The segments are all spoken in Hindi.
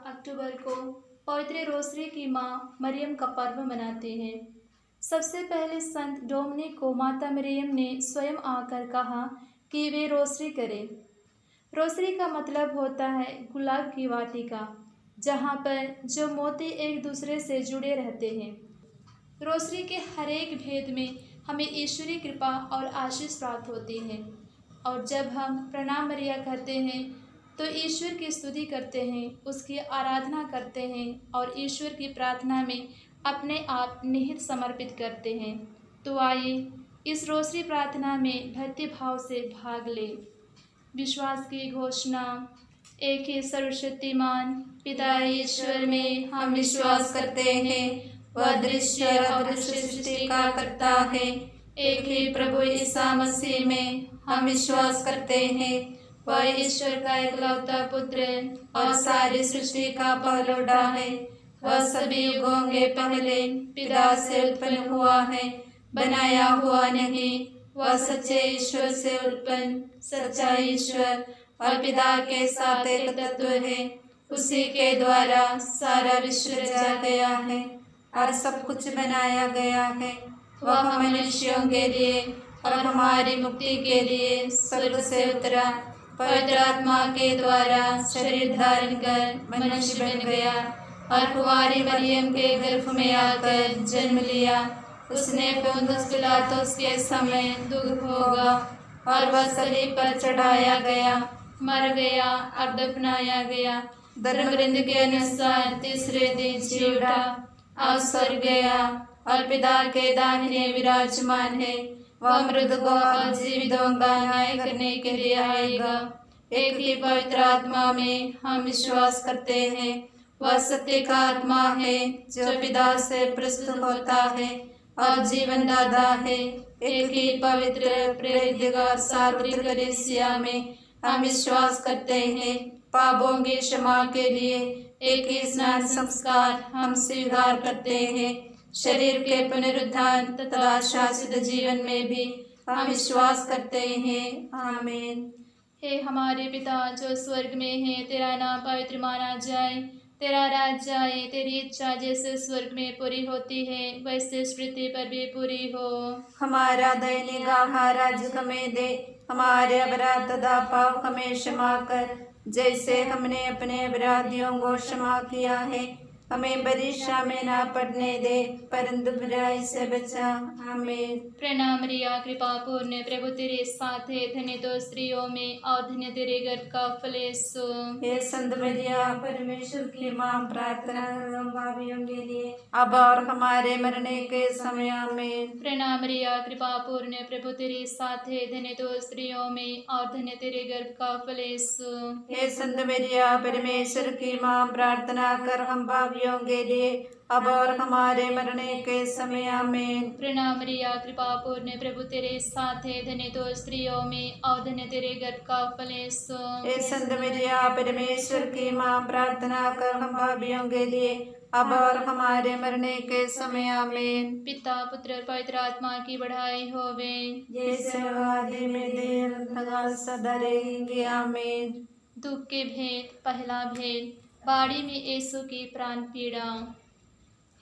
अक्टूबर को पवित्र रोसरी की माँ मरियम का पर्व मनाते हैं। सबसे पहले संत डोमिनिक को माता मरियम ने स्वयं आकर कहा कि वे रोसरी करें। रोसरी का मतलब होता है गुलाब की वाटिका, जहाँ पर जो मोती एक दूसरे से जुड़े रहते हैं। रोसरी के हर एक भेद में हमें ईश्वरीय कृपा और आशीष प्राप्त होती है, और जब हम प्रणाम मरिया कहते हैं तो ईश्वर की स्तुति करते हैं, उसकी आराधना करते हैं और ईश्वर की प्रार्थना में अपने आप निहित समर्पित करते हैं। तो आइए इस रोसरी प्रार्थना में भक्ति भाव से भाग लें। विश्वास की घोषणा। एक ही सर्वशक्तिमान पिता ईश्वर में हम विश्वास करते हैं, वह दृश्य और अदृश्य सृष्टि का कर्ता है। एक ही प्रभु ईसा मसीह में हम विश्वास करते हैं, वह ईश्वर का एकलौता पुत्र और सारी सृष्टि का पहलौठा है। वह सभी युगों के पहले पिता से उत्पन्न हुआ है, बनाया हुआ नहीं। वह सच्चे ईश्वर से उत्पन्न सच्चा ईश्वर और पिता के साथ एक तत्व है। उसी के द्वारा सारा विश्व रचा गया है और सब कुछ बनाया गया है। वह मनुष्यों के लिए और हमारी मुक्ति के लिए स्वर्ग से उतरा, पवित्र आत्मा के द्वारा शरीर धारण कर मनुष्य बन गया और कुंवारी मरियम के गर्भ में आकर जन्म लिया। उसने पोंतुस पिलातुस के समय दुख भोगा और वह सलीब पर चढ़ाया गया, मर गया और दफनाया गया। धर्मग्रंथ के अनुसार तीसरे दिन जी उठा और स्वर्ग गया और पिता के दाहिने विराजमान है। वह मृतकों और जीवितों का न्याय करने के लिए आएगा। एक ही पवित्र आत्मा में हम विश्वास करते हैं, वह सत्य का आत्मा है जो पिता से प्रस्तुत होता है और जीवन दाता है। एक ही पवित्र प्रेरित और सार्वत्रिक कलीसिया में हम विश्वास करते हैं। पापों की क्षमा के लिए एक ही स्नान संस्कार हम स्वीकार करते हैं। शरीर के पुनरुत्थान तथा शाश्वत जीवन में भी हम विश्वास करते हैं। आमीन। हे हमारे पिता जो स्वर्ग में है, तेरा नाम पवित्र माना जाए, तेरा राज्य आए, तेरी इच्छा जैसे स्वर्ग में पूरी होती है वैसे पृथ्वी पर भी पूरी हो। हमारा दैनिक आहार आज हमें दे, हमारे अपराध तथा पाप हमें क्षमा कर, जैसे हमने अपने अपराधियों को क्षमा किया है। हमें परीक्षा में ना पड़ने दे, परंतु बुराई से बचा। आमीन। प्रणाम मरिया, कृपा पूर्ण, प्रभु तेरे साथ है, धन्य तो स्त्रियों में और धन्य तेरे गर्भ का फल यीशु। हे संत मरिया, परमेश्वर की मां, प्रार्थना करो हम पापियों के लिए, अब और हमारे मरने के समय। आमीन। प्रणाम मरिया, कृपा पूर्ण, प्रभु तेरे साथ है, धन्य तो स्त्रियों में और धन्य तेरे गर्भ का फल यीशु। हे संत मरिया, परमेश्वर की मां, प्रार्थना कर हम पापियों के लिए, अब और हमारे मरने के समय। आमीन। प्रणाम मरिया, कृपा पूर्ण, प्रभु तेरे साथ है, धन्य तो स्त्रियों में और धन्य तेरे गर्भ का फल यीशु। हे संत मरिया, परमेश्वर की मां, प्रार्थना कर हम पापियों के लिए, अब और हमारे मरने के समय। आमीन। पिता पुत्र और पवित्र आत्मा की बढ़ाई होवे, जैसे आदि में देर तकाल सदा रहेंगे। आमीन। दुख के भेद। पहला भेद, बाड़ी में यीशु की प्राण पीड़ा।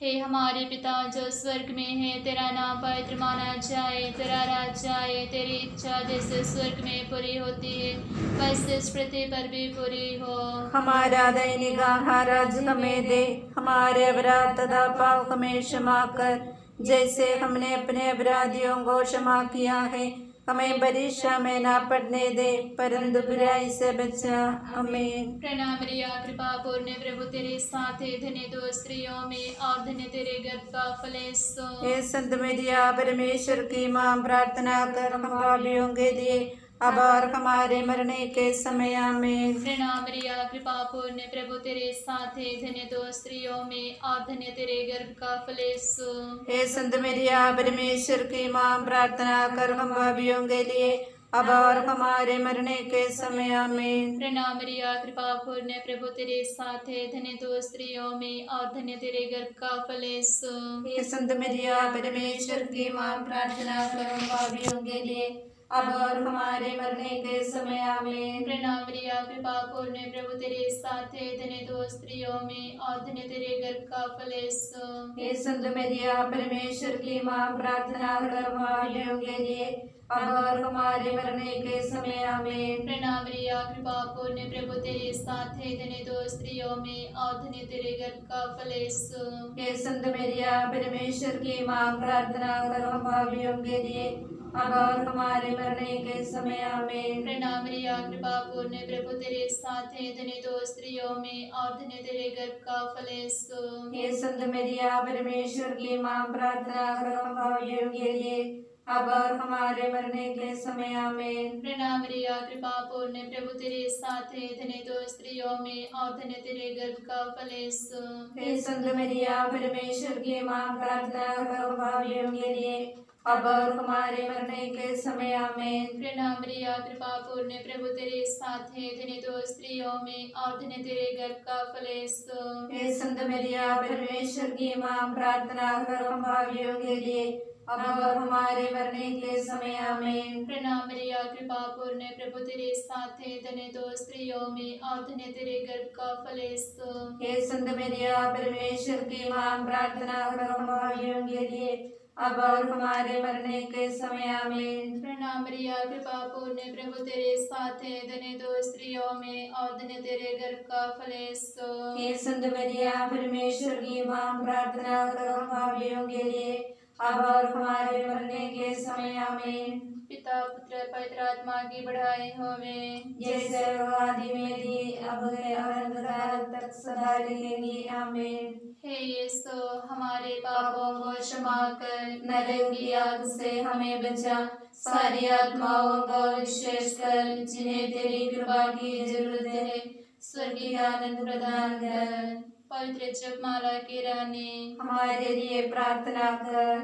हे हमारे पिता जो स्वर्ग में है, तेरा नाम पवित्र माना जाए, तेरा राज्य आए, तेरी इच्छा जैसे स्वर्ग में पूरी होती है वैसे इस पृथ्वी पर भी पूरी हो। हमारा दैनिक आहार आज हमें दे, हमारे अपराध तथा पाप हमें क्षमा कर, जैसे हमने अपने अपराधियों को क्षमा किया है। हमें परीक्षा में ना पड़ने दे, परंतु बुराई से बचा। आमीन। प्रणाम मरिया, कृपा पूर्ण, प्रभु तेरे साथ है, धन्य तो स्त्रियों में और धन्य तेरे गर्भ का फल यीशु। हे संत मरिया, परमेश्वर की मां, प्रार्थना कर हम पापियों के लिए, अब और हमारे मरने के समय। आमीन। प्रणाम मरिया, कृपा पूर्ण, प्रभु तेरे साथ है, धन्य तो स्त्रियों में और धन्य तेरे गर्भ का फल यीशु। हे संत मरिया, परमेश्वर की मां, प्रार्थना कर हम पापियों के लिए, अब और हमारे मरने के समय। आमीन। प्रणाम मरिया, कृपा पूर्ण, प्रभु तेरे साथ है, धन्य तो स्त्रियों में और धन्य तेरे गर्भ का फल यीशु। हे संत मरिया, परमेश्वर की मां, प्रार्थना कर हम पापियों के लिए, अब और हमारे मरने के समय आमीन। प्रणाम मरिया, कृपा पूर्ण प्रभु तेरे साथ है, धन्य तो स्त्रियों में और धन्य तेरे गर्भ का फल यीशु। हे संत मरिया, परमेश्वर की माँ, प्रार्थना कर हम पापियों के लिए, अब और हमारे मरने के समय आमीन। प्रणाम मरिया, कृपा पूर्ण प्रभु तेरे साथ है, धन्य तो स्त्रियों में और धन्य तेरे गर्भ का फल यीशु। हे संत मरिया, परमेश्वर की माँ, प्रार्थना कर हम पापियों के लिए, अब और हमारे मरने के समय आमीन। प्रणाम मरिया, कृपा पूर्ण प्रभु तेरे साथ है, धन्य तो स्त्रियों में और धन्य तेरे गर्भ का फल यीशु। हे संत मरिया, परमेश्वर की माँ, प्रार्थना कर हम पापियों के लिए, अब और हमारे मरने के समय आमीन। प्रणाम मरिया, कृपा पूर्ण प्रभु तेरे साथ है, धन्य तो स्त्रियों में और धन्य तेरे गर्भ का फल यीशु। हे संत मरिया, परमेश्वर की माँ, प्रार्थना कर हम पापियों के लिए, अब और हमारे मरने के समय आमीन। प्रणाम मरिया, कृपा पूर्ण प्रभु तेरे साथ है, धन्य तो स्त्रियों में और धन्य तेरे गर्भ का फल यीशु। हे संत मरिया, परमेश्वर की माँ, प्रार्थना कर हम पापियों के लिए, अब और हमारे मरने के समय आमीन। प्रणाम मरिया, कृपा पूर्ण प्रभु तेरे साथ है, धन्य तो स्त्रियों में और धन्य तेरे गर्भ का फल यीशु। हे संत मरिया, परमेश्वर की माँ, प्रार्थना कर हम पापियों के लिए, अब और हमारे मरने के समय आमीन। प्रणाम मरिया, कृपा पूर्ण प्रभु तेरे साथ है, धन्य तो स्त्रियों में और धन्य तेरे गर्भ का फल यीशु। हे संत मरिया, परमेश्वर की माँ, प्रार्थना कर हम पापियों के लिए, अब और हमारे मरने के समय आमीन। पिता पुत्र पवित्र आत्मा की बढ़ाई होवे। जैसे आदि में थी, अब है और अंतकाल तक सदा रहेगी आमीन। हे यीशु, हमारे पापों को क्षमा कर, नरक की आग से हमें बचा, सारी आत्माओं को विशेषकर जिन्हें तेरी कृपा की जरूरत है, स्वर्गीय आनंद प्रदान कर। पवित्र जपमाला की रानी, हमारे लिए प्रार्थना कर।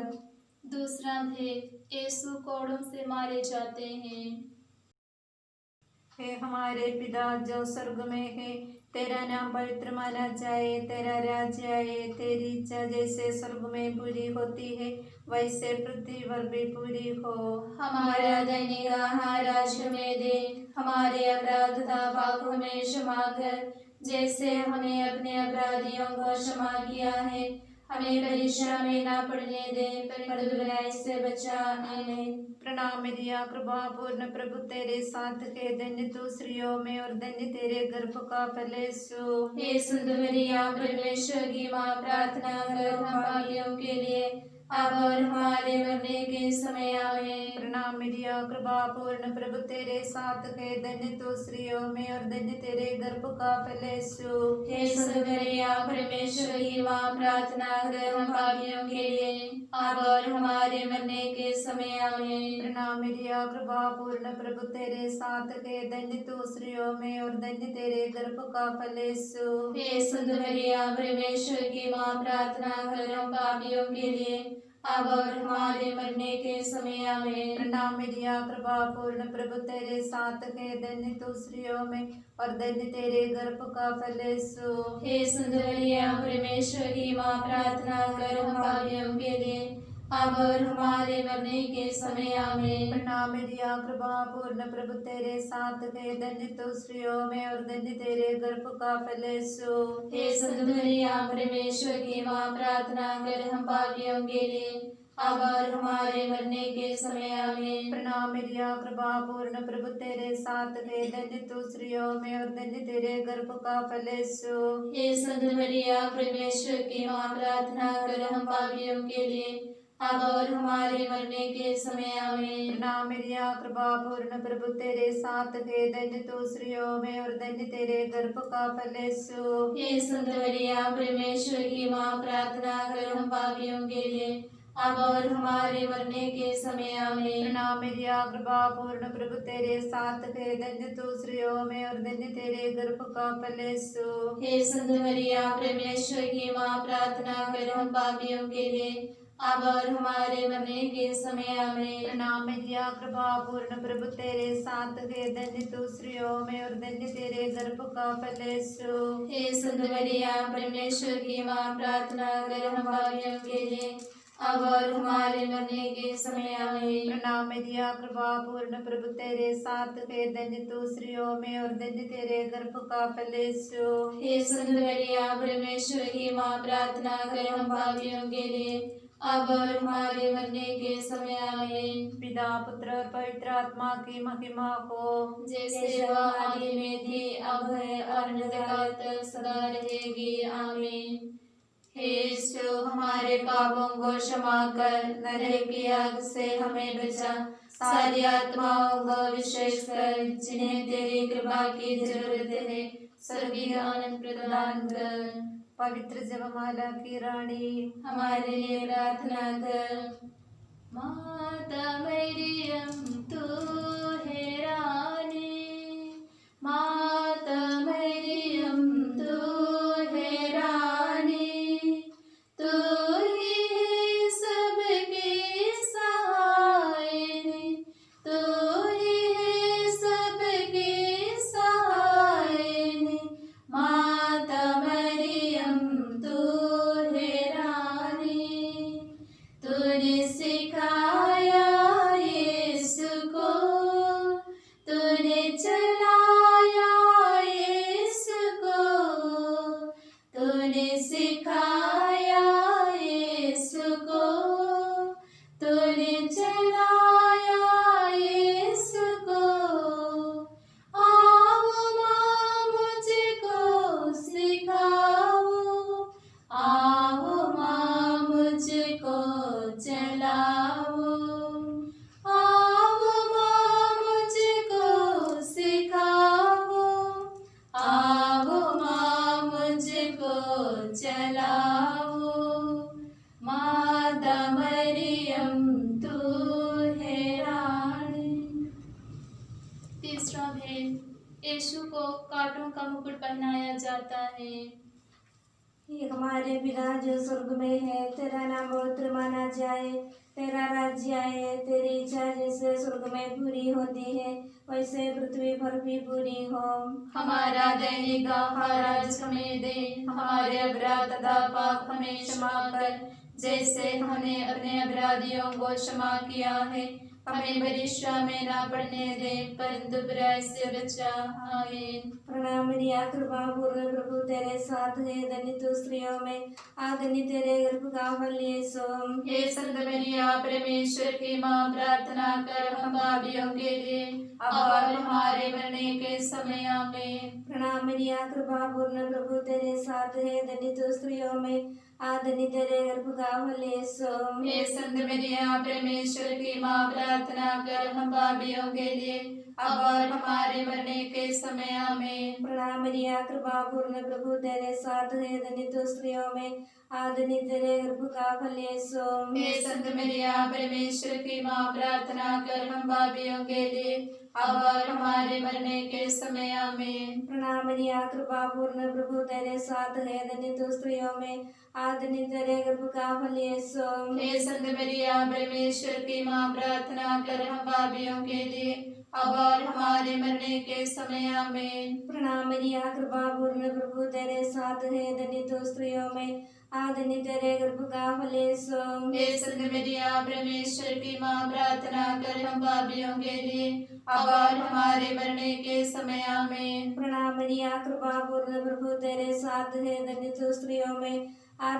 दूसरा भेद, यीशु कोड़ों से मारे जाते हैं। हे हमारे पिता जो स्वर्ग में है, तेरा नाम पवित्र माना जाए, तेरा राज्य आए, तेरी इच्छा जैसे स्वर्ग में पूरी होती है, वैसे पृथ्वी पर भी पूरी हो। हमारा दैनिक आहार आज हमें दे, हमारे अपराध तथा पाप हमें क्षमा कर, जैसे हमने अपने अपराधियों को क्षमा किया है। हमें परीक्षा में ना पड़ने दे, पर बुराई से बचा। आमीन। प्रणाम मरिया, कृपा पूर्ण प्रभु तेरे साथ है, धन्य तू स्त्रियों में और धन्य तेरे गर्भ का फल यीशु। हे संत मरिया, परमेश्वर की माँ, प्रार्थना कर हम पापियों के लिए, अब और हमारे मरने के समय आमीन। प्रणाम मरिया, कृपा पूर्ण प्रभु तेरे साथ है, धन्य तू स्त्रियों में और धन्य तेरे गर्भ का फल यीशु। हे संत मरिया, परमेश्वर की माँ, प्रार्थना कर हम पापियों के लिए, अब और हमारे मरने के समय आमीन। प्रणाम मरिया, कृपा पूर्ण प्रभु तेरे साथ है, धन्य तू स्त्रियों में और धन्य तेरे गर्भ का फल यीशु। हे संत मरिया, परमेश्वर की माँ, प्रार्थना कर हम पापियों के लिए, अब और हमारे मरने के समय आमीन। प्रणाम मरिया, कृपा पूर्ण प्रभु तेरे साथ है, धन्य तू स्त्रियों में और धन्य तेरे गर्भ का फल यीशु। हे संत मरिया, परमेश्वर की माँ, प्रार्थना कर हम पापियों के लिए, अब और हमारे मरने के समय आमीन। प्रणाम मरिया, कृपा पूर्ण प्रभु तेरे साथ है, धन्य तू स्त्रियों में और धन्य तेरे गर्भ का फल यीशु। हे संत मरिया, परमेश्वर की माँ, प्रार्थना कर हम पापियों के लिए, अब और हमारे मरने के समय आमीन। प्रणाम मरिया, कृपा पूर्ण प्रभु तेरे साथ है, धन्य तू स्त्रियों में और धन्य तेरे गर्भ का फल यीशु। हे संत मरिया, परमेश्वर की माँ, प्रार्थना कर हम पापियों के लिए, अब और हमारे मरने के समय आमीन। प्रणाम मरिया, कृपा पूर्ण प्रभु तेरे साथ है, धन्य तू स्त्रियों में और धन्य तेरे गर्भ का फल यीशु। हे संत मरिया, परमेश्वर की माँ, प्रार्थना कर हम पापियों के लिए, अब और हमारे मरने के समय आमीन। प्रणाम मरिया, कृपा पूर्ण प्रभु तेरे साथ है, धन्य तू स्त्रियों में और धन्य तेरे गर्भ का फल यीशु। हे संत मरिया, परमेश्वर की माँ, प्रार्थना कर हम पापियों के लिए, अब और हमारे मरने के समय आमीन। प्रणाम मरिया, कृपा पूर्ण प्रभु तेरे साथ है, धन्य तू स्त्रियों में और धन्य तेरे गर्भ का फल यीशु। हे संत मरिया, परमेश्वर की माँ, प्रार्थना कर हम पापियों के लिए, अब और हमारे मरने के समय आमीन। प्रणाम दिया कृपा पूर्ण प्रभु तेरे साथ है, धन्य तू स्त्रियों में और धन्य तेरे गर्भ का फल यीशु। हे सुंदर मरिया, परमेश्वर की माँ, प्रार्थना कर हम पापियों के लिए, अब और हमारे मरने के समय आमीन। पिता पुत्र और पवित्र आत्मा की महिमा हो, जैसे वह आदि में थी, अब है और अनंतकाल तक सदा रहेगी, आमीन। हे यीशु, हमारे पापों को क्षमा कर, नरक की आग से हमें बचा, सारी आत्माओं को विशेषकर जिन्हें तेरी कृपा की जरूरत है, स्वर्गीय आनंद प्रदान कर। पवित्र जपमाला की रानी हमारे लिए प्रार्थना कर। माता मरियम तू है रानी, माता मरियम तू है रानी, तू ही है सबकी सहायनी, तू ही है सबकी सहायनी, माता मरियम तू है रानी। तूने सिखाया यीशु को, तूने चलाया यीशु को, तूने सिखाया यीशु को, तूने चलाया यीशु को। आओ माँ मुझको सिखाओ, आओ माँ मुझको चलाओ, आओ माँ मुझको सिखाओ, आओ माँ मुझको चलाओ, माता मरियम तू है रानी। तीसरा भेद, यीशु को कांटों का मुकुट पहनाया जाता है। ये हमारे पिता जो स्वर्ग में है, तेरा नाम पवित्र माना जाए, तेरा राज्य आए, तेरी इच्छा जैसे स्वर्ग में पूरी होती है वैसे पृथ्वी पर भी पूरी हो। हमारा दैनिक आहार आज हमें दे, हमारे अपराध तथा पाप हमें क्षमा कर, जैसे हमने अपने अपराधियों को क्षमा किया है, हमें परीक्षा में ना पड़ने दे, परंतु बुराई से बचा, आमीन। प्रणाम मरिया, कृपा पूर्ण प्रभु तेरे साथ है, धन्य तू स्त्रियों में धन्य तेरे गर्भ का फल यीशु। हे संत मरिया, परमेश्वर की माँ, प्रार्थना कर हम पापियों के लिए, अब और हमारे मरने के समय आमीन। प्रणाम मरिया, कृपा पूर्ण प्रभु तेरे साथ है, धन्य तू स्त्रियों में धन्य तेरे गर्भ का फल यीशु। हे संत मरिया, परमेश्वर की माँ, प्रार्थना कर हम पापियों के लिए, अब और हमारे मरने के समय आमीन। प्रणाम मरिया, कृपा पूर्ण प्रभु तेरे साथ है, धन्य तू स्त्रियों में धन्य तेरे गर्भ का फल यीशु। हे संत मरिया, परमेश्वर की माँ, प्रार्थना कर हम पापियों के लिए, अब और हमारे मरने के समय आमीन। प्रणाम मरिया, कृपा पूर्ण प्रभु तेरे साथ है, धन्य तू स्त्रियों में धन्य तेरे गर्भ का फल यीशु। हे संत मरिया, परमेश्वर की माँ, प्रार्थना कर हम पापियों के लिए, अब और हमारे मरने के समय आमीन। प्रणाम मरिया, कृपा पूर्ण प्रभु तेरे साथ है, धन्य तू स्त्रियों में धन्य तेरे गर्भ का फल यीशु। हे संत मरिया, परमेश्वर की माँ, प्रार्थना कर हम पापियों के लिए, अब और हमारे मरने के समय आमीन। प्रणाम मरिया, कृपा पूर्ण प्रभु तेरे साथ है, धन्य तू स्त्रियों में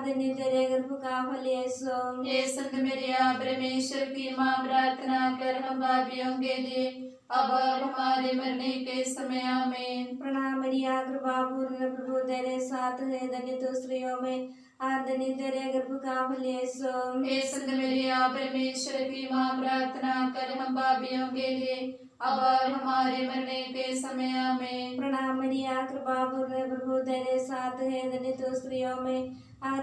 धन्य तेरे गर्भ का फल यीशु। हे संत मरिया, परमेश्वर की माँ, प्रार्थना कर हम पापियों के लिए, अब और हमारे मरने के समय आमीन। प्रणाम मरिया, कृपा पूर्ण प्रभु तेरे साथ है, धन्य तू स्त्रियों में धन्य तेरे गर्भ का फल यीशु। हे संत मरिया, परमेश्वर की माँ, प्रार्थना कर हम पापियों के लिए, अब और हमारे मरने के समय आमीन। प्रणाम मरिया, कृपा पूर्ण प्रभु तेरे साथ है, धन्य तू स्त्रियों में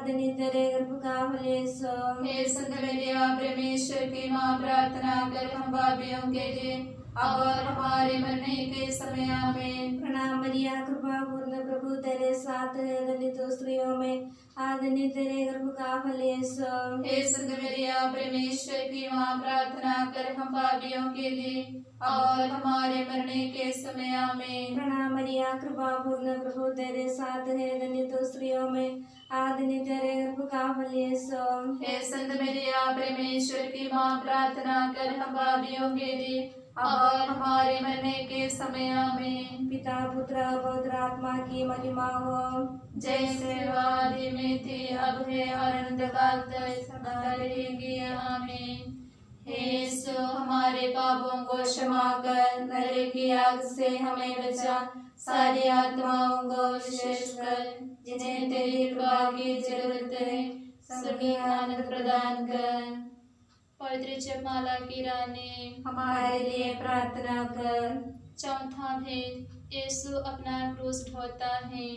धन्य तेरे गर्भ का फल यीशु। हे संत मरिया, परमेश्वर की माँ, प्रार्थना कर हम पापियों के लिए, अब और हमारे मरने के समय आमीन। प्रणाम मरिया, कृपा पूर्ण पूर्ण प्रभु तेरे साथ है, धन्य तो स्त्रियों में धन्य तेरे गर्भ का फल यीशु। हे संत मरिया परमेश्वर की माँ, प्रार्थना कर हम पापियों के लिए और हमारे मरने के समय आमीन। प्रणाम मरिया, कृपा पूर्ण प्रभु तेरे साथ है, धन्य तो स्त्रियों में धन्य तेरे गर्भ का फल यीशु। हे संत मरिया परमेश्वर की माँ, प्रार्थना कर हम पापियों के लिए और हमारे मरने के समय आमीन। पिता पुत्र पवित्र आत्मा की महिमा हो, जैसे आदि में थी, अब है और अनंत काल तक सदा रहेगी आमीन। हे यीशु, हमारे पापों को क्षमा कर, नरक की आग से हमें बचा, सारी आत्माओं को विशेषकर जिन्हें तेरी कृपा की जरूरत है स्वर्गीय आनंद प्रदान कर। पवित्र जपमाला की रानी, हमारे लिए प्रार्थना कर। चौथा भेद, यीशु अपना क्रूस ढोता है।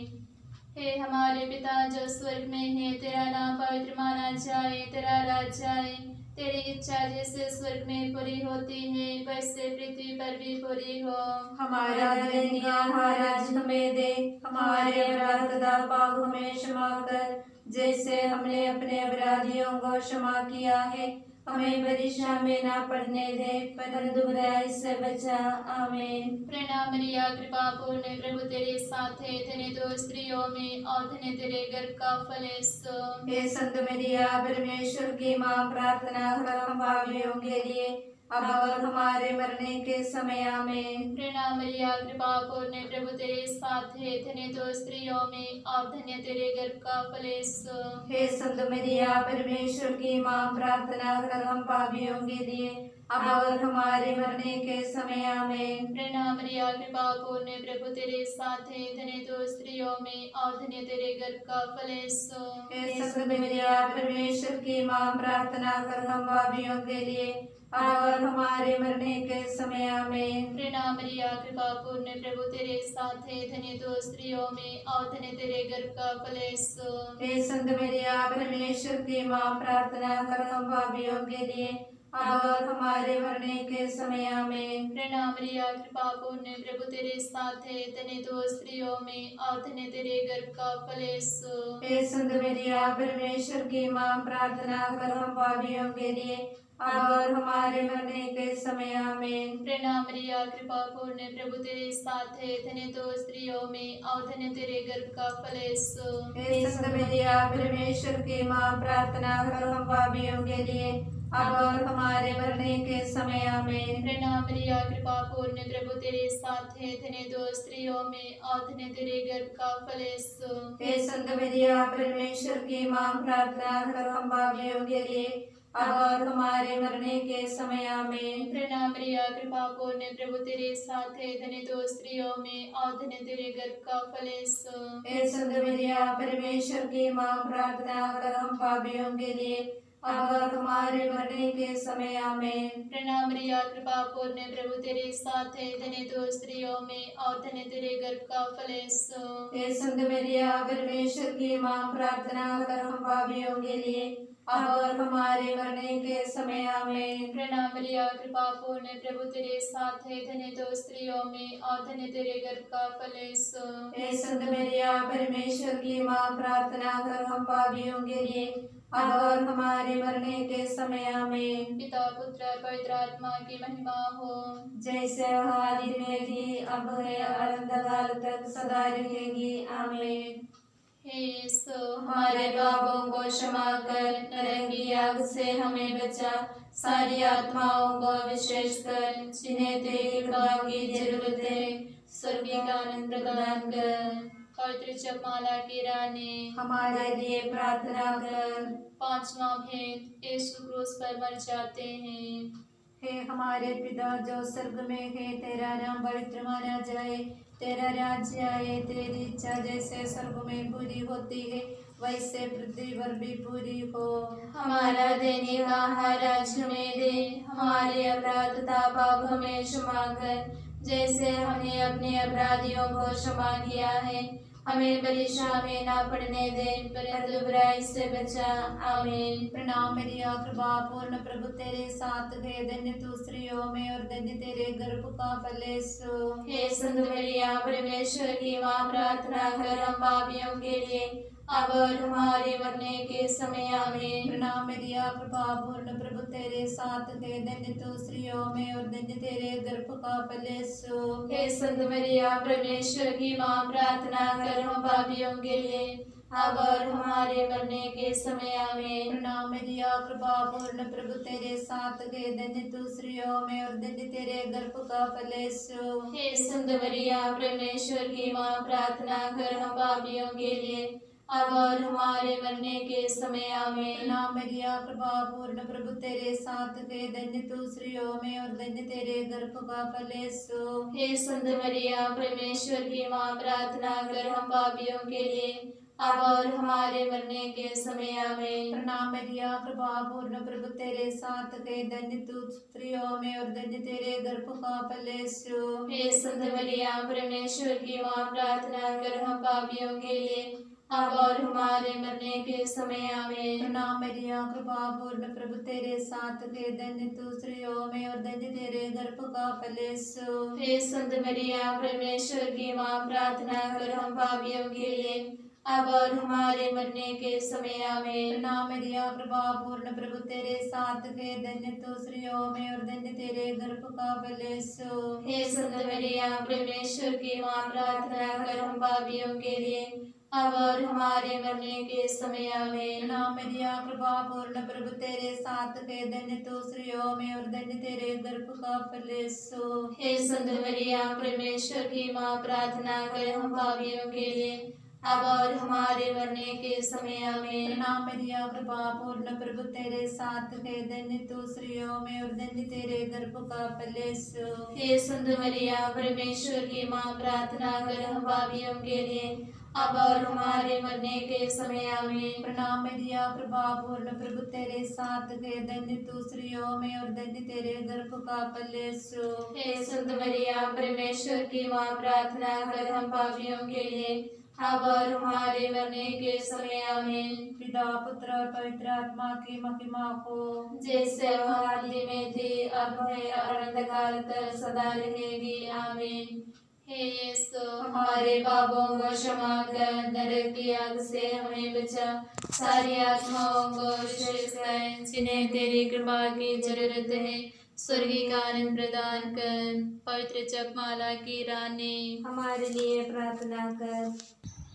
हे हमारे पिता जो स्वर्ग में है, तेरा नाम पवित्र माना जाए, तेरा राज्य आए, तेरी इच्छा जैसे स्वर्ग में पूरी होती है वैसे पृथ्वी पर भी पूरी हो। हमारा दैनिक आहार आज हमें दे, हमारे अपराध तथा पाप हमें क्षमा कर, जैसे हमने अपने अपराधियों को क्षमा किया है। हमें परीक्षा में ना पड़ने दे, परंतु बुराई से बचा। आमीन। प्रणाम मरिया, कृपा पूर्ण प्रभु तेरे साथ है, धन्य तो स्त्रियों में और धन्य तेरे गर्भ का फल यीशु। हे संत मरिया परमेश्वर की माँ, प्रार्थना कर हम पापियों के लिए अब और हमारे मरने के समय। आमीन। प्रणाम मरिया, कृपा पूर्ण प्रभु तेरे साथ है, धन्य तो स्त्रियों में और धन्य तेरे गर्भ का फल यीशु। हे संत मरिया परमेश्वर की माँ, प्रार्थना कर हम पापियों के लिए अब और हमारे मरने के समय। आमीन। प्रणाम मरिया, कृपा पूर्ण प्रभु तेरे साथ है, धन्य तो स्त्रियों में और धन्य तेरे गर्भ का फल यीशु। हे संत मरिया परमेश्वर की माँ, प्रार्थना कर हम पापियों के लिए अब और हमारे मरने के समय। आमीन। प्रणाम मरिया, कृपा पूर्ण प्रभु तेरे साथ है, धन्य तो स्त्रियों में और धन्य तेरे गर्भ का फल यीशु। हे संत मरिया परमेश्वर की माँ, प्रार्थना कर हम पापियों के लिए अब और हमारे मरने के समय। आमीन। प्रणाम मरिया, कृपा पूर्ण प्रभु तेरे साथ है, धन्य तो स्त्रियों में और धन्य तेरे गर्भ का फल यीशु। हे संत मरिया परमेश्वर की माँ, प्रार्थना कर हम पापियों के लिए अब और हमारे मरने के समय। आमीन। प्रणाम मरिया, कृपा पूर्ण प्रभु तेरे साथ है, धन्य तो स्त्रियों में और धन्य तेरे गर्भ का फल यीशु। हे संत मरिया परमेश्वर की माँ, प्रार्थना कर हम पापियों के लिए अब और हमारे मरने के समय। आमीन। प्रणाम मरिया, कृपा पूर्ण प्रभु तेरे साथ है, धन्य तो स्त्रियों में और धन्य तेरे गर्भ का फल यीशु। हे संत मरिया परमेश्वर की माँ, प्रार्थना कर हम पापियों के लिए अब और हमारे मरने के समय। आमीन। प्रणाम मरिया, कृपा पूर्ण प्रभु तेरे साथ है, धन्य तो स्त्रियों में और धन्य तेरे गर्भ का फल यीशु। हे संत मरिया परमेश्वर की माँ, प्रार्थना कर हम पापियों के लिए अब और हमारे मरने के समय। आमीन। प्रणाम मरिया, कृपा पूर्ण प्रभु तेरे साथ है, धन्य तो स्त्रियों में और धन्य तेरे गर्भ का फल यीशु। हे संत मरिया परमेश्वर की माँ, प्रार्थना कर हम पापियों के लिए अब और हमारे मरने के समय। आमीन। प्रणाम मरिया, कृपा पूर्ण प्रभु तेरे साथ है, धन्य तो स्त्रियों में और धन्य तेरे गर्भ का फल यीशु। हे संत मरिया परमेश्वर की माँ, प्रार्थना कर हम पापियों के लिए अब और हमारे मरने के समय। आमीन। पिता पुत्र पवित्र आत्मा की महिमा हो, जैसे आदि में थी, अब है और अनंत काल तक सदा रहेगी। आमीन। हे यीशु, हमारे पापों को क्षमा कर, नरक की आग से हमें बचा, सारी आत्माओं को विशेषकर जिन्हें तेरी कृपा की जरूरत है स्वर्गीय का आनंद प्रदान कर। पवित्र जपमाला की रानी, हमारे लिए प्रार्थना कर। पांचवा भेद, यीशु क्रूस पर मर जाते हैं। हे हमारे पिता जो स्वर्ग में है, तेरा नाम पवित्र माना जाए, तेरा राज्य आए, तेरी इच्छा जैसे स्वर्ग में पूरी होती है वैसे पृथ्वी पर भी पूरी हो। हमारा दैनिक आहार आज हमें दे, हमारे अपराध तथा पाप हमें क्षमा कर, जैसे हमने अपने अपराधियों को क्षमा किया है। हमें परीक्षा में ना पड़ने दे, परंतु बुराई से बचा। आमीन। प्रणाम मरिया, कृपा पूर्ण, प्रभु तेरे साथ है, धन्य तू स्त्रियों में और धन्य तेरे गर्भ का फल यीशु। हे संत मरिया, परमेश्वर की माँ, प्रार्थना कर हम पापियों के लिए, अब और हमारे मरने के समय। आमीन। प्रणाम मरिया, कृपा पूर्ण, प्रभु तेरे साथ है, धन्य तू स्त्रियों में और धन्य तेरे गर्भ का फल यीशु। हे संत मरिया, परमेश्वर की माँ, प्रार्थना कर हम पापियों के लिए, अब और हमारे मरने के समय। आमीन। प्रणाम मरिया, कृपा पूर्ण, प्रभु तेरे साथ है, धन्य तू स्त्रियों में और धन्य तेरे गर्भ का फल यीशु। हे संत मरिया, परमेश्वर की माँ, प्रार्थना कर हम पापियों के लिए, अब और हमारे मरने के समय। आमीन। प्रणाम मरिया, कृपा पूर्ण, प्रभु तेरे साथ है, धन्य तू स्त्रियों में और धन्य तेरे गर्भ का फल यीशु। हे संत मरिया, परमेश्वर की माँ, प्रार्थना कर हम पापियों के लिए, अब और हमारे मरने के समय। आमीन। प्रणाम मरिया, कृपा पूर्ण, प्रभु तेरे साथ है, धन्य तू स्त्रियों में और धन्य तेरे गर्भ का फल यीशु। हे संत मरिया, परमेश्वर की माँ, प्रार्थना कर हम पापियों के लिए, अब और हमारे मरने के समय। आमीन। प्रणाम मरिया, कृपा पूर्ण, प्रभु तेरे साथ है, धन्य तू स्त्रियों में और धन्य तेरे गर्भ का फल यीशु। हे संत मरिया, परमेश्वर की माँ, प्रार्थना कर हम पापियों के लिए, अब और हमारे मरने के समय। आमीन। प्रणाम मरिया, कृपा पूर्ण, प्रभु तेरे साथ है, धन्य तू स्त्रियों में और धन्य तेरे गर्भ का फल यीशु। हे संत मरिया, परमेश्वर की माँ, प्रार्थना कर हम पापियों के लिए, अब और हमारे मरने के समय। आमीन। प्रणाम मरिया, कृपा पूर्ण, प्रभु तेरे साथ है, धन्य तू स्त्रियों में और धन्य तेरे गर्भ का फल यीशु। हे संत मरिया, परमेश्वर की माँ, प्रार्थना कर हम पापियों के लिए, अब और हमारे मरने के समय। आमीन। प्रणाम मरिया, कृपा पूर्ण, प्रभु तेरे साथ है, धन्य तू स्त्रियों में और धन्य तेरे गर्भ का फल यीशु। हे संत मरिया, परमेश्वर की माँ, प्रार्थना कर हम पापियों के लिए, अब और हमारे मरने के समय। आमीन। प्रणाम मरिया, कृपा पूर्ण, प्रभु तेरे साथ है, धन्य तू स्त्रियों में और धन्य तेरे गर्भ का फल यीशु। हे संत मरिया, परमेश्वर की माँ, प्रार्थना कर हम पापियों के लिए, अब और हमारे मरने के समय। आमीन। पिता, पुत्र और पवित्र आत्मा की महिमा हो, जैसे वह आदि में थी, अब है और अनंतकाल तक सदा रहेगी। आमीन। हे यीशु, हमारे पापों को क्षमा कर, नरक की आग से हमें बचा, सारी आत्माओं को विशेषकर जिन्हें तेरी कृपा की जरूरत है, स्वर्गीय का आनंद प्रदान कर। पवित्र जपमाला की रानी, हमारे लिए प्रार्थना कर।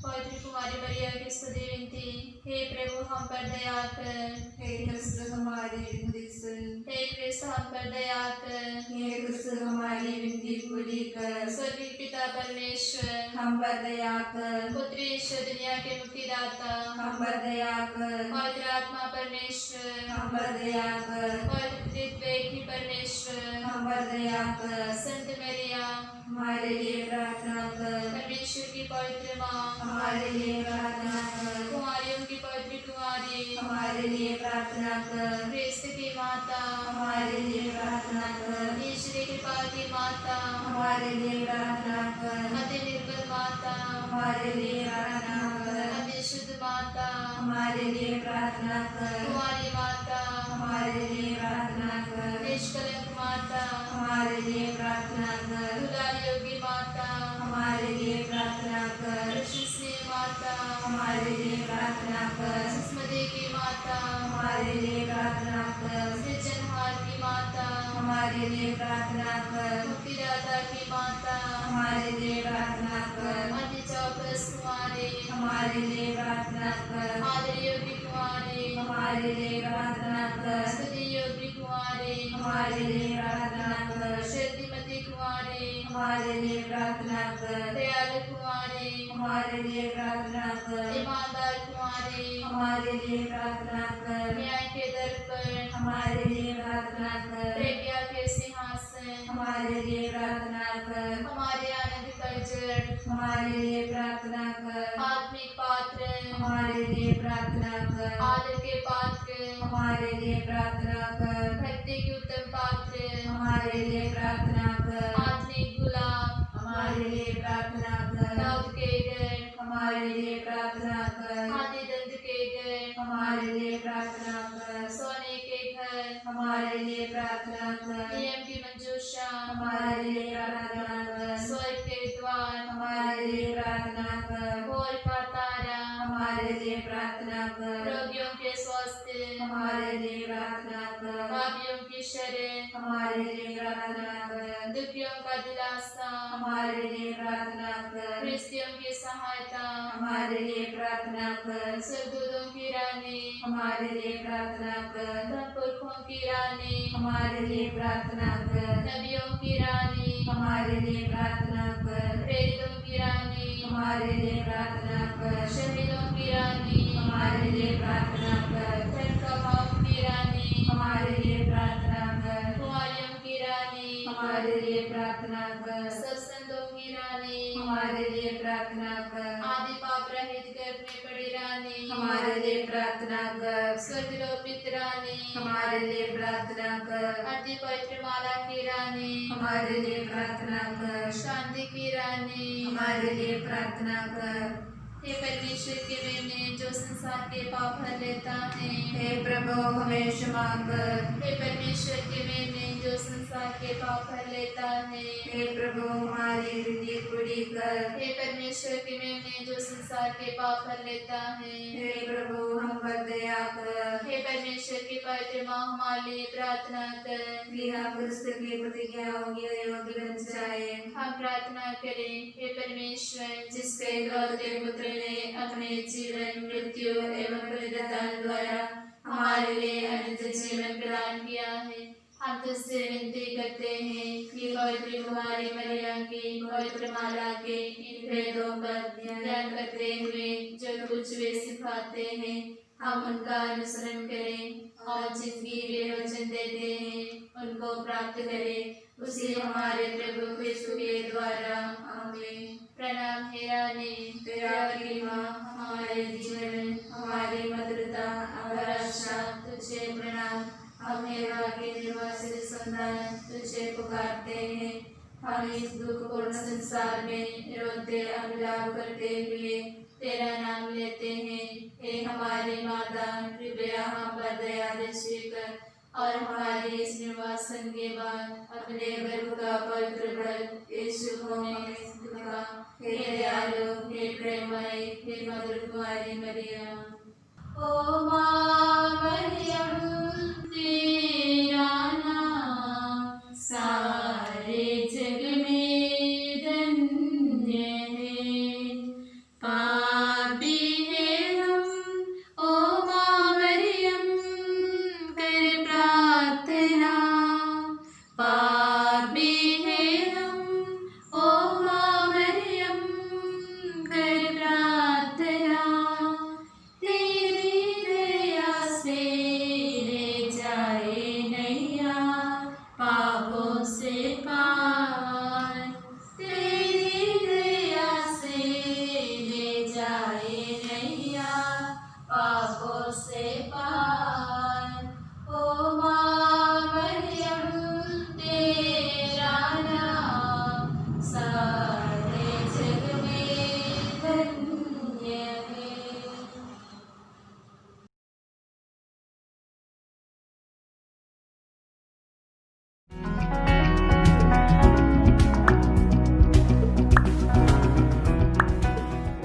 पवित्र कुमारी मरिया की स्तुति विनती। हे प्रभु, हम पर दया कर। हे कृष्ण हमारी विनती सुन, हे कृष्ण, हम पर दया कर। हे कृष्ण हमारी विनती पूरी कर, स्वर्गीय पिता परमेश्वर, हम पर दया कर, पुत्र ईश्वर, दुनिया के मुक्तिदाता, हम पर दया कर, पवित्र आत्मा परमेश्वर, हम पर दया कर, पवित्र त्रित्व एक ही परमेश्वर, हम पर दया कर, संत मरिया, हमारे लिए प्रार्थना कर, परमेश्वर की पवित्र माँ, हमारे लिए प्रार्थना कर, कुमारियों की पवित्र कुमारी, हमारे लिए प्रार्थना कर, क्रिस्त की माता, हमारे लिए प्रार्थना कर, ईश्वरी कृपा की माता, हमारे लिए प्रार्थना कर, अति निर्बल माता, हमारे लिए प्रार्थना कर, अति शुद्ध माता, हमारे लिए प्रार्थना कर, कुमारी माता, हमारे लिए प्रार्थना कर, निष्कलंक माता, हमारे लिए प्रार्थना कर, दुलारी योगी माता, हमारे लिए प्रार्थना कर, कृष्ण स्नेह माता, हमारे लिए प्रार्थना कर, सुषमति की माता, हमारे लिए प्रार्थना कर, सृजनहार की माता, हमारे लिए प्रार्थना कर, मुक्तिदाता की माता, हमारे लिए प्रार्थना कर, अति चौकस कुमारी, हमारे लिए प्रार्थना कर, आदर योगी कुमारी, हमारे लिए प्रार्थना कर, स्तुति योगी कुमारी, हमारे लिए प्रार्थना कर, श्रीमती कुमारी, हमारे लिए प्रार्थना कर, दयालु कुमारी, हमारे लिए प्रार्थना कर, ईमानदार कुमारी, हमारे लिए प्रार्थना कर, न्याय के दर पर, हमारे लिए प्रार्थना कर, प्रज्ञा के सिंहासन, हमारे लिए प्रार्थना कर, हमारे आनंद का जड़, हमारे लिए प्रार्थना कर, आत्मिक पात्र, हमारे लिए प्रार्थना कर, आदर के पात्र, हमारे लिए प्रार्थना कर, भक्ति के उत्तम पात्र, हमारे लिए प्रार्थना कर, आत्मिक गुलाब, हमारे लिए प्रार्थना कर, दाऊद के घर, हमारे प्रार्थना कर। सोने के घर हमारे लिए प्रार्थना कर। नियम की मंजूषा हमारे लिए प्रार्थना कर। स्वर्ग के द्वार हमारे लिए प्रार्थना कर। भोर का तारा हमारे लिए प्रार्थना कर। रोगियों के स्वास्थ्य हमारे लिए प्रार्थना कर। पापियों की शरण हमारे लिए प्रार्थना कर। दुखियों का दिलासा हमारे लिए प्रार्थना कर। ख्रिस्तियों की सहायता हमारे लिए प्रार्थना कर। स्वर्गदूतों की रानी हमारे लिए प्रार्थना कर। धनपुरखों की रानी हमारे लिए प्रार्थना कर। नबियों की रानी हमारे लिए प्रार्थना कर। प्रेरितों की रानी हमारे लिए प्रार्थना कर। शहीदों की रानी हमारे लिए प्रार्थना कर। धर्मभाव की रानी हमारे लिए प्रार्थना कर। कुमारियों की रानी हमारे लिए प्रार्थना कर। सब संतों की रानी हमारे लिए प्रार्थना कर। आदि पाप रहित गर्भ में पड़ी रानी हमारे लिए प्रार्थना कर। स्वर्गलोपित रानी हमारे लिए प्रार्थना कर। अति पवित्र माला की रानी हमारे लिए प्रार्थना कर। शांति की रानी हमारे लिए प्रार्थना कर। हे परमेश्वर के मेमने जो संसार के पाप हर लेता है हे प्रभु हमें क्षमा कर। हे परमेश्वर के मेमने जो संसार के पाप हर लेता है हे प्रभु हमारी हृदय पूरी कर। हे परमेश्वर के मेमने जो संसार के पाप हर लेता है हे प्रभु हम पर दया कर। हे परमेश्वर की पवित्र माँ हमारे लिए प्रार्थना कर क्रिया पुरुष की प्रतिज्ञाओं की योग्य बन जाए। हम प्रार्थना करें हे परमेश्वर जिसके इकलौते पुत्र ने अपने जीवन मृत्यु एवं पुनरुत्थान द्वारा हमारे लिए अनंत जीवन प्रदान किया है। हम तुझसे विनती करते हैं कि पवित्र कुमारी मरियम की पवित्र माला के इन भेदों पर ध्यान करते हुए जो कुछ वे सिखाते हैं हम उनका अनुसरण करें और जिंदगी वे वचन देते हैं उनको प्राप्त करें उसी हमारे प्रभु यीशु के द्वारा आमीन। प्रणाम हे रानी दया की माँ हमारे जीवन हमारी मधुरता और आशा तुझे प्रणाम। हम हेरा के निवासी संतान तुझे पुकारते हैं। हम इस दुखपूर्ण संसार में रोते अविलाप करते हुए तेरा नाम लेते हैं। हे हमारी माता कृपया हम पर दया दृष्टि कर और हमारे इस निर्वासन के बाद अपने गर्भ का पवित्र फल यीशु को हमें दिखा। हे दयालु हे प्रेममय हे मधुर कुमारी मरियम। ओ माँ